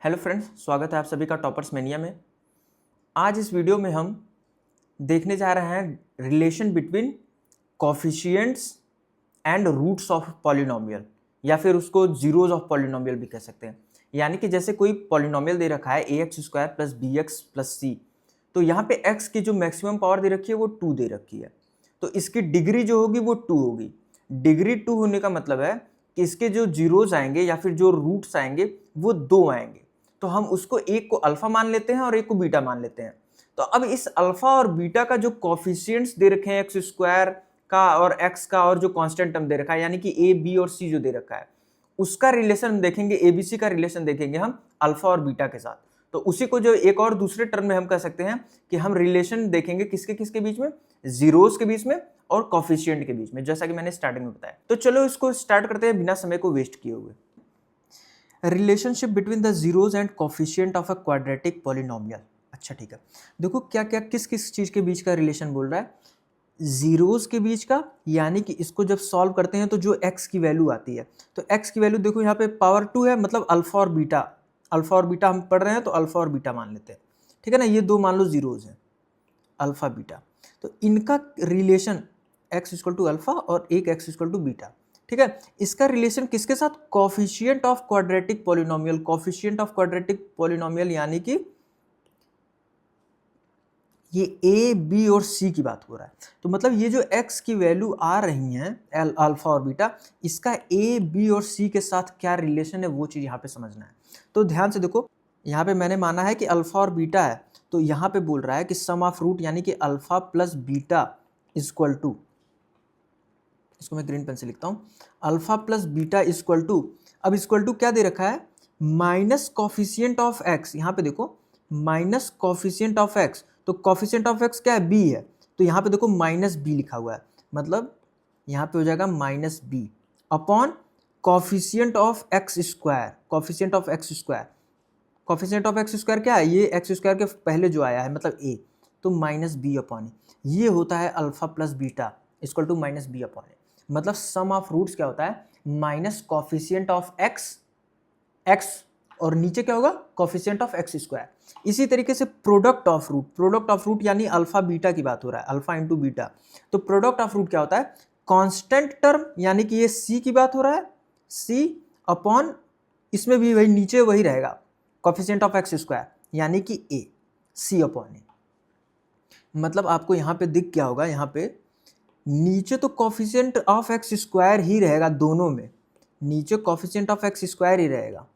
Hello friends, स्वागत है आप सभी का टॉपर्स मेनिया में। आज इस वीडियो में हम देखने जा रहे हैं relation between coefficients and roots of polynomial, या फिर उसको जीरोज ऑफ पॉलिनोमियल भी कह सकते हैं। यानी कि जैसे कोई पॉलिनोमियल दे रखा है ax² plus bx plus c, तो यहाँ पे x की जो मैक्सिमम पावर दे रखी है वो 2 दे रखी है, तो इसकी डिग्री जो होगी वो 2 होगी। डिग्री 2 होने का मतलब है कि इसके जो जीरोज आएंगे या फिर जो रूट्स आएंगे वो 2 आएंगे। तो हम उसको एक को अल्फा मान लेते हैं और एक को बीटा मान लेते हैं। तो अब इस अल्फा और बीटा का जो कोफिशिएंट्स दे रखे हैं x² का और x का, और जो कांस्टेंट टर्म दे रखा है यानी कि a b और c जो दे रखा है, उसका रिलेशन हम देखेंगे, abc का रिलेशन देखेंगे हम अल्फा और बीटा के साथ। तो उसी को जो एक और दूसरे टर्म में हम कह सकते हैं कि हम रिलेशन देखेंगे किसके किसके बीच में, जीरोस के बीच में और कोफिशिएंट के बीच में, जैसा कि मैंने स्टार्टिंग में बताया। तो चलो इसको स्टार्ट करते हैं बिना समय को वेस्ट किए हुए। Relationship between the zeros and coefficient of a quadratic polynomial. अच्छा ठीक है, देखो क्या क्या किस किस चीज के बीच का रिलेशन बोल रहा है। जीरोज के बीच का, यानी कि इसको जब सॉल्व करते हैं तो जो x की वैल्यू आती है, तो x की वैल्यू देखो यहाँ पे पावर 2 है, मतलब अल्फा और बीटा। अल्फा और बीटा हम पढ़ रहे हैं तो अल्फा और बीटा मान लेते हैं, ठीक है ना। ये दो मान लो जीरोज हैं, अल्फा बीटा, तो इनका relation x equal to alpha और एक x इक्वल टू बीटा, ठीक है। इसका रिलेशन किसके साथ, coefficient of quadratic polynomial. Coefficient of quadratic polynomial यानी कि ये a b और c की बात हो रहा है। तो मतलब ये जो x की वैल्यू आ रही हैं अल्फा और बीटा, इसका a b और c के साथ क्या रिलेशन है वो चीज यहाँ पे समझना है। तो ध्यान से देखो, यहाँ पे मैंने माना है कि अल्फा और बीटा है, तो यहाँ पे बोल रहा है कि सम ऑफ रूट यानी कि alpha plus beta equal to, इसको मैं ग्रीन पेन से लिखता हूँ, alpha plus beta equal to, अब इक्वल टू क्या दे रखा है, माइनस कॉफिशिएंट ऑफ एक्स। यहाँ पे देखो माइनस कॉफिशिएंट ऑफ एक्स, तो कॉफिशिएंट ऑफ एक्स क्या है, बी है, तो यहाँ पे देखो माइनस बी लिखा हुआ है, मतलब यहाँ पे हो जाएगा minus B upon coefficient of X square. Coefficient of X square, coefficient of X square क्या है, ये एक्स स्क्वायर के पहले जो आया है मतलब ए, तो माइनस बी अपॉन ए, ये होता है alpha plus beta equal to minus B upon A. मतलब सम ऑफ रूट्स क्या होता है, minus coefficient of X, X और नीचे क्या होगा, कॉफिशिएंट ऑफ एक्स स्क्वायर। इसी तरीके से product of root, product of root यानी अल्फा बीटा की बात हो रहा है, अल्फा इंटू बीटा, तो प्रोडक्ट ऑफ रूट क्या होता है, कांस्टेंट टर्म यानी कि ये सी की बात हो रहा है, सी अपॉन, इसमें भी वही नीचे वही रहेगा कॉफिशिएंट ऑफ एक्स स्क्वायर यानी कि ए, सी अपॉन ए। मतलब आपको यहाँ पे दिख क्या होगा, यहाँ पे नीचे तो कॉफिशिएंट ऑफ एक्स स्क्वायर ही रहेगा, दोनों में नीचे कॉफिशिएंट ऑफ एक्स स्क्वायर ही रहेगा,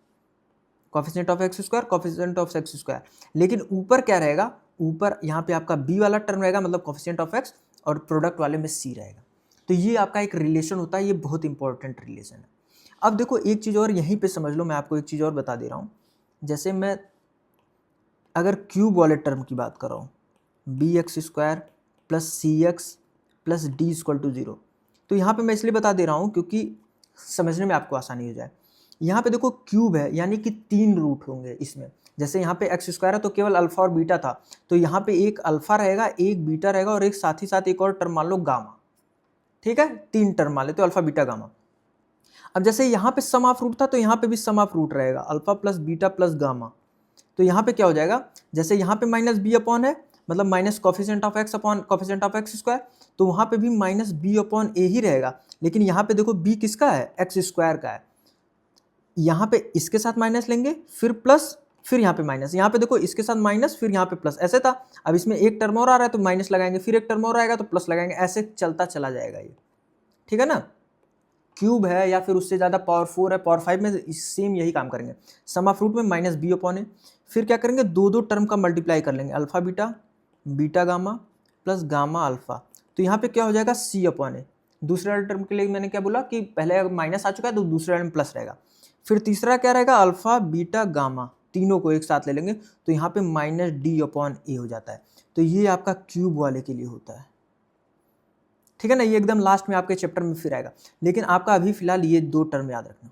coefficient of X square, coefficient of X square, लेकिन ऊपर क्या रहेगा, ऊपर यहाँ पे आपका बी वाला टर्म रहेगा, मतलब कॉफिशिएंट ऑफ एक्स, और प्रोडक्ट वाले में सी रहेगा। तो ये आपका एक रिलेशन होता है, ये बहुत इंपॉर्टेंट रिलेशन है। अब देखो एक चीज़ और यहीं पे समझ लो, मैं आपको एक चीज़ और बता दे रहा हूँ। जैसे मैं अगर क्यूब वाले टर्म की बात कर रहा हूँ, B X square plus C X plus D equal to 0, तो यहाँ पे मैं इसलिए बता दे रहा हूँ क्योंकि समझने में आपको आसानी हो जाए। यहाँ पे देखो क्यूब है यानी कि 3 रूट होंगे इसमें, जैसे यहाँ पे एक्स स्क्वायर है तो केवल अल्फा और बीटा था, तो यहाँ पे एक अल्फा रहेगा, एक बीटा रहेगा, और एक साथ ही साथ एक और टर्म मान लो गामा, ठीक है, 3 टर्म मान लेते हो, अल्फा बीटा गामा। अब जैसे यहाँ पे सम ऑफ रूट था, तो यहाँ पे भी सम ऑफ रूट रहेगा, alpha plus beta plus gamma. तो यहाँ पे क्या हो जाएगा, जैसे यहाँ पे माइनस बी अपॉन है, मतलब minus coefficient of X upon coefficient of X square, तो वहाँ पे भी माइनस बी अपॉन ए ही रहेगा, लेकिन यहाँ पे देखो बी किसका है, एक्स स्क्वायर का है। यहाँ पे इसके साथ माइनस लेंगे, फिर प्लस, फिर यहाँ पे माइनस, यहाँ पे देखो इसके साथ माइनस, फिर यहाँ पे प्लस, ऐसे था। अब इसमें एक टर्म और आ रहा है तो माइनस लगाएंगे, फिर एक टर्म और आएगा तो प्लस लगाएंगे, ऐसे चलता चला जाएगा ये, ठीक है ना। क्यूब है या फिर उससे ज़्यादा पावर 4 है, पावर 5 में सेम यही काम करेंगे। सम ऑफ रूट में माइनस बी अपॉन है, फिर क्या करेंगे, दो टर्म का मल्टीप्लाई कर लेंगे, alpha beta, beta gamma plus gamma alpha, तो यहाँ पे क्या हो जाएगा, सी अपॉन है। दूसरे वाले टर्म के लिए मैंने क्या बोला कि पहले माइनस आ चुका है तो दूसरे वाले में प्लस रहेगा, फिर तीसरा क्या रहेगा, अल्फा बीटा गामा, तीनों को एक साथ ले लेंगे, तो यहाँ पे माइनस डी अपॉन ए हो जाता है। तो ये आपका क्यूब वाले के लिए होता है, ठीक है ना। ये एकदम लास्ट में आपके चैप्टर में फिर आएगा, लेकिन आपका अभी फिलहाल ये 2 टर्म याद रखना,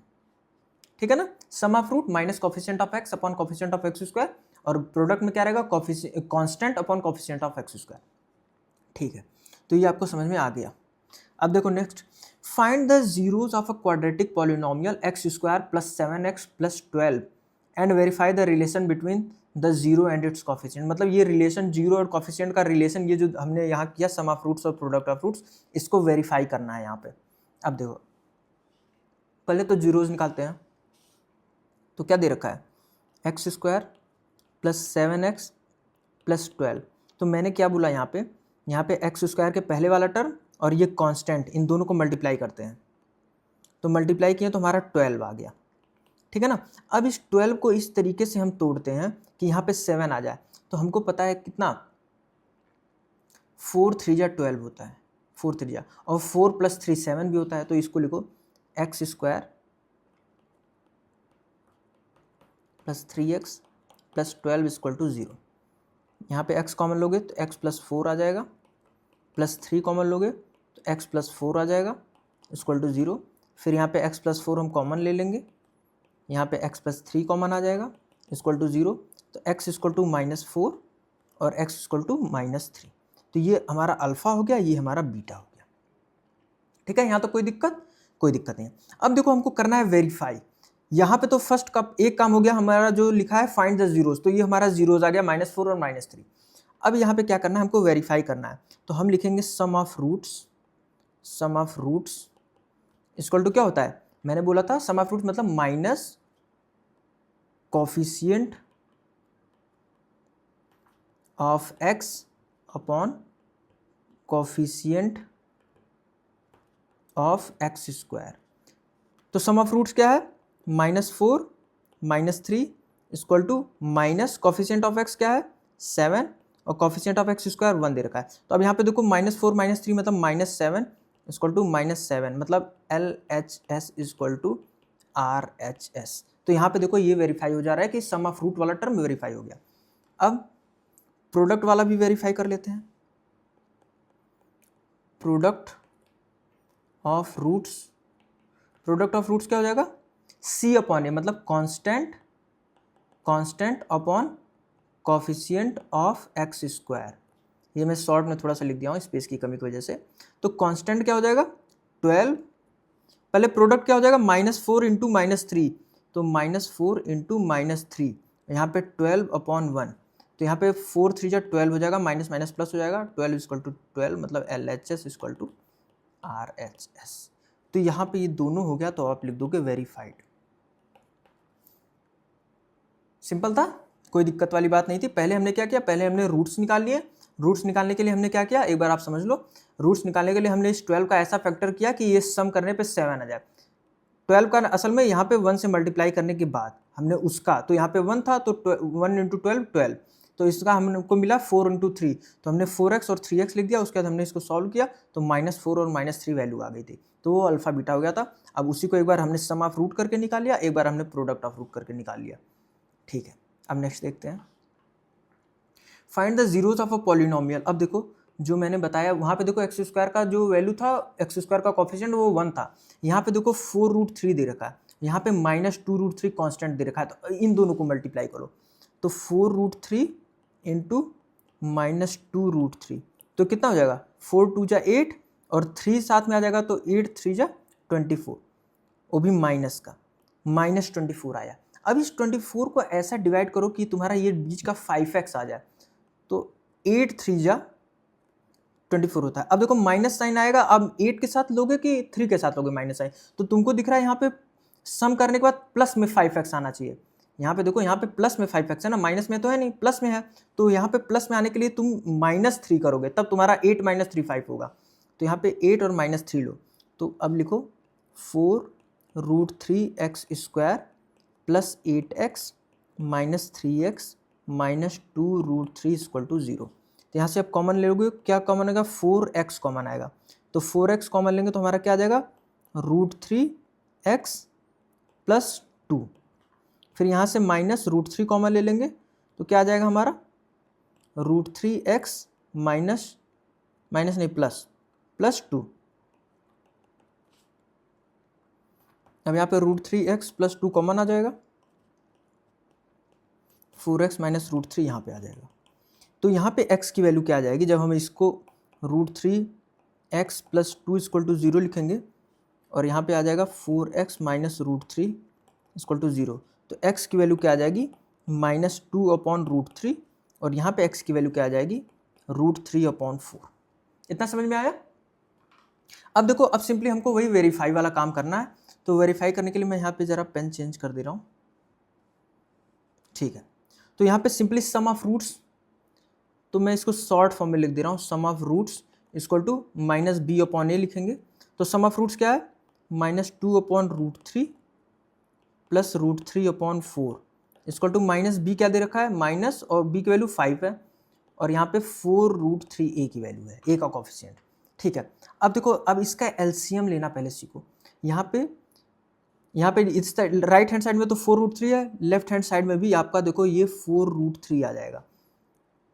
ठीक है ना। Sum of root minus coefficient of X upon coefficient of X square, और प्रोडक्ट में क्या रहेगा, constant upon coefficient of X square, ठीक है। तो ये आपको समझ में आ गया। अब देखो next, find the zeros of a quadratic polynomial x square plus 7x plus 12 and verify the relation between the zero and it's coefficient. मतलब ये रिलेशन जीरो और कॉफिशिएंट का रिलेशन, ये जो हमने यहाँ किया सम ऑफ रूट्स और प्रोडक्ट ऑफ रूट्स, इसको वेरीफाई करना है यहाँ पे। अब देखो पहले तो जीरोज निकालते हैं। तो क्या दे रखा है, x square plus 7x plus 12। तो मैंने क्या बोला यहाँ पे एक्स स्क्वायर के पहले वाला टर्म और ये कांस्टेंट, इन दोनों को मल्टीप्लाई करते हैं। तो मल्टीप्लाई किए तो हमारा 12 आ गया, ठीक है ना। अब इस 12 को इस तरीके से हम तोड़ते हैं कि यहाँ पे 7 आ जाए। तो हमको पता है कितना, 4 3 जा 12 होता है, 4 3 जा, और 4 प्लस 3 7 भी होता है। तो इसको लिखो X square plus 3x plus 12 equal to 0। यहाँ पे x कॉमन लोगे तो x प्लस 4 आ जाएगा, प्लस 3 कॉमन लोगे तो x प्लस 4 आ जाएगा इक्वल टू 0। फिर यहाँ पे x प्लस 4 हम कॉमन ले लेंगे, यहाँ पे x प्लस 3 कॉमन आ जाएगा इक्वल टू 0। तो x इक्वल टू -4 और x इक्वल टू -3। तो ये हमारा अल्फ़ा हो गया, ये हमारा बीटा हो गया, ठीक है। यहाँ तो कोई दिक्कत नहीं है। अब देखो हमको करना है वेरीफाई। यहाँ पे तो फर्स्ट का एक काम हो गया हमारा, जो लिखा है फाइंड द जीरोज, तो ये हमारा जीरोज आ गया -4 और -3। अब यहाँ पे क्या करना है, हमको वेरीफाई करना है। तो हम लिखेंगे sum of roots equal to क्या होता है, मैंने बोला था सम ऑफ रूट्स मतलब minus coefficient of x upon coefficient of x square. तो सम ऑफ रूट्स क्या है, -4 -3 equal to minus coefficient of x क्या है 7 और कोफिशिएंट ऑफ x स्क्वायर 1 दे रखा है। तो अब यहाँ पे देखो -4 -3 मतलब -7 इक्वल टू -7 मतलब LHS इक्वल टू RHS। तो यहाँ पे देखो ये वेरीफाई हो जा रहा है कि सम ऑफ रूट वाला टर्म वेरीफाई हो गया। अब प्रोडक्ट वाला भी वेरीफाई कर लेते हैं। प्रोडक्ट ऑफ रूट्स क्या हो जाएगा, C अपॉन ए मतलब constant upon coefficient of x square. ये मैं शॉर्ट में थोड़ा सा लिख दिया हूँ स्पेस की कमी की वजह से। तो कांस्टेंट क्या हो जाएगा 12, पहले प्रोडक्ट क्या हो जाएगा -4 इंटू -3, तो -4 इंटू -3, यहाँ पे 12 अपॉन 1। तो यहाँ पे 4 3 जा 12 हो जाएगा, माइनस माइनस प्लस हो जाएगा, 12 इक्वल टू 12 मतलब LHS इक्वल टू RHS। तो यहाँ पे ये दोनों हो गया, तो आप लिख दोगे वेरीफाइड। सिंपल था, कोई दिक्कत वाली बात नहीं थी। पहले हमने क्या किया, पहले हमने रूट्स निकाल लिए। रूट्स निकालने के लिए हमने क्या किया, एक बार आप समझ लो। रूट्स निकालने के लिए हमने इस 12 का ऐसा फैक्टर किया कि ये सम करने पे 7 आ जाए। 12 का असल में यहाँ पे 1 से मल्टीप्लाई करने के बाद हमने उसका, तो यहाँ पे 1 था तो 1 इंटू 12 12, तो इसका हमको मिला 4 इंटू 3, तो हमने 4x और 3x लिख दिया। उसके बाद हमने इसको सॉल्व किया तो -4 और -3 वैल्यू आ गई थी, तो वो अल्फा बीटा हो गया था। अब उसी को एक बार हमने सम ऑफ रूट करके निकाल लिया, एक बार हमने प्रोडक्ट ऑफ रूट करके निकाल लिया, ठीक है। अब नेक्स्ट देखते हैं, find the zeros of a polynomial. अब देखो जो मैंने बताया वहाँ पे देखो एक्स स्क्वायर का जो वैल्यू था, एक्स स्क्वायर का कोफिशिएंट वो 1 था। यहाँ पे देखो 4√3 दे रखा है, यहाँ पे -2√3 कांस्टेंट दे रखा है। तो इन दोनों को मल्टीप्लाई करो, तो 4√3 इंटू -2√3, तो कितना हो जाएगा 4 2 जा 8 और 3 साथ में आ जाएगा, तो 8 3 जा 24, वो भी माइनस का, -24 आया। अब इस 24 को ऐसा डिवाइड करो कि तुम्हारा ये बीच का 5x आ जाए, तो 8 3 जा 24 होता है। अब देखो माइनस साइन आएगा, अब 8 के साथ लोगे कि 3 के साथ लोगे माइनस साइन, तो तुमको दिख रहा है यहाँ पे सम करने के बाद प्लस में 5x आना चाहिए। यहाँ पे देखो, यहाँ पे प्लस में 5x है ना, माइनस में तो है नहीं, प्लस में है। तो यहाँ पे प्लस में आने के लिए तुम -3 करोगे, तब तुम्हारा 8 - 3 5 होगा। तो यहाँ पे 8 और -3 लो, तो अब लिखो 4√3x square plus 8x minus 3x minus 2√3 equal to 0। तो यहाँ से आप कॉमन ले लोगे, क्या कॉमन आएगा 4x कॉमन आएगा, तो 4x कॉमन लेंगे तो हमारा क्या आ जाएगा √3x प्लस 2। फिर यहाँ से -√3 कॉमन ले लेंगे तो क्या आ जाएगा हमारा √3x माइनस नहीं प्लस 2। अब यहाँ पे √3x प्लस 2 कॉमन आ जाएगा, 4x माइनस √3 यहाँ पे आ जाएगा। तो यहाँ पे x की वैल्यू क्या आ जाएगी, जब हम इसको √3x प्लस 2 इक्वल टू 0 लिखेंगे और यहाँ पे आ जाएगा 4x माइनस √3 इक्वल टू 0। तो x की वैल्यू क्या आ जाएगी -2/√3 और यहाँ पे x की वैल्यू क्या आ जाएगी √3/4। इतना समझ में आया? अब देखो, अब सिंपली हमको वही वेरीफाई वाला काम करना है। तो वेरीफाई करने के लिए मैं यहाँ पे जरा पेन चेंज कर दे रहा हूँ, ठीक है। तो यहाँ पे सिंपली सम ऑफ रूट्स, तो मैं इसको शॉर्ट फॉर्म में लिख दे रहा हूँ, sum of roots equal to -b/a लिखेंगे। तो सम ऑफ रूट्स क्या है -2/√3 प्लस √3/4 इक्वल टू -b क्या दे रखा है माइनस, और b की वैल्यू 5 है और यहाँ पे 4√3a की वैल्यू है, a का कोफिशिएंट, ठीक है। अब देखो, अब इसका एलसीएम लेना पहले सीखो। यहाँ पे इस राइट हैंड साइड में तो 4√3 है, लेफ्ट हैंड साइड में भी आपका देखो ये 4√3 आ जाएगा,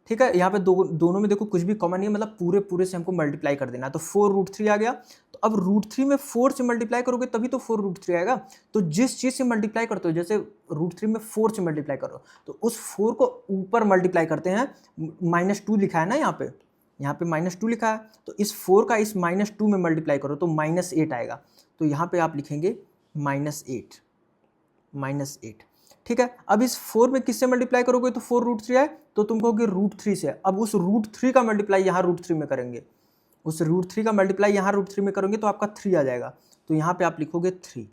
ठीक है। यहाँ पे दोनों में देखो कुछ भी कॉमन नहीं है, मतलब पूरे से हमको मल्टीप्लाई कर देना है। तो 4√3 आ गया, तो अब √3 में 4 से मल्टीप्लाई करोगे तभी तो 4√3 आएगा। तो जिस चीज़ से मल्टीप्लाई करते हो, जैसे √3 में 4 से मल्टीप्लाई करो तो उस 4 को ऊपर मल्टीप्लाई करते हैं, -2 लिखा है ना यहाँ पे -2 लिखा है, तो इस 4 का इस -2 में मल्टीप्लाई करो तो -8 आएगा। तो यहाँ पे आप लिखेंगे -8, ठीक है। अब इस 4 में किससे मल्टीप्लाई करोगे तो 4√3 आए, तो तुम कहोगे √3 से। अब उस √3 का मल्टीप्लाई यहाँ √3 में करेंगे, उस √3 का मल्टीप्लाई यहाँ √3 में करोगे तो आपका 3 आ जाएगा। तो यहाँ पे आप लिखोगे 3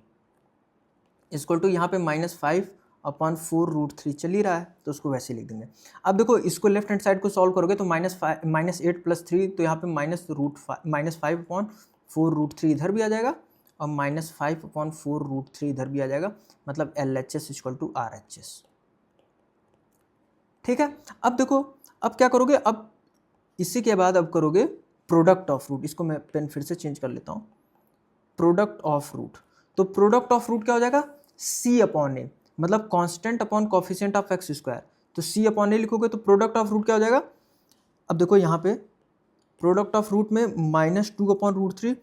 इक्वल टू यहाँ पे -5/4√3 चल ही रहा है, तो उसको वैसे लिख देंगे। अब देखो, इसको लेफ्ट हैंड साइड को सॉल्व करोगे तो -8 + 3, तो यहाँ पे -5/4√3 इधर भी आ जाएगा और -5/4√3 इधर भी आ जाएगा, मतलब LHS इक्वल टू RHS, ठीक है। अब देखो, अब क्या करोगे, अब इसी के बाद अब करोगे प्रोडक्ट ऑफ रूट। इसको मैं पेन फिर से चेंज कर लेता हूँ, प्रोडक्ट ऑफ रूट। तो प्रोडक्ट ऑफ रूट क्या हो जाएगा C/A, मतलब constant upon coefficient of x²। तो C/A लिखोगे तो प्रोडक्ट ऑफ रूट क्या हो जाएगा। अब देखो यहाँ पे प्रोडक्ट ऑफ रूट में -2/√3,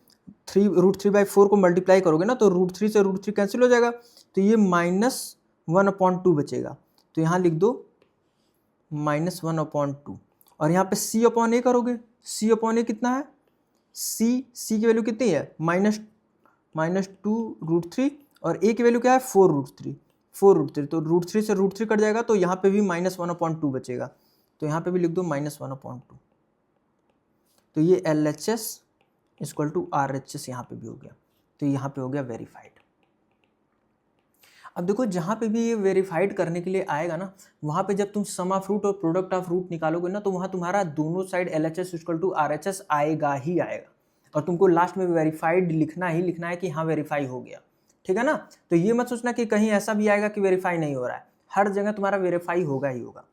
√3/4 को मल्टीप्लाई करोगे ना तो √3 से √3 कैंसिल हो जाएगा, तो ये -1/2 बचेगा। तो यहाँ लिख दो -1/2 और यहाँ पे C/A करोगे, C/A कितना है, C की वैल्यू कितनी है -2√3 और A की वैल्यू क्या है 4√3, तो √3 से √3 कट जाएगा, तो यहाँ पे भी -1/2 बचेगा। तो यहाँ पे भी लिख दो -1/2। तो ये LHS इक्वल टू RHS यहाँ पे भी हो गया, तो यहाँ पे हो गया वेरीफाइड। अब देखो, जहाँ पे भी ये वेरीफाइड करने के लिए आएगा ना, वहाँ पे जब तुम सम ऑफ रूट और प्रोडक्ट ऑफ रूट निकालोगे ना, तो वहाँ तुम्हारा दोनों side LHS equal to RHS आएगा ही आएगा, और तुमको लास्ट में वेरीफाइड लिखना है कि हाँ वेरीफाई हो गया, ठीक है ना। तो ये मत सोचना कि कहीं ऐसा भी आएगा कि वेरीफाई नहीं हो रहा है, हर जगह तुम्हारा वेरीफाई होगा ही होगा।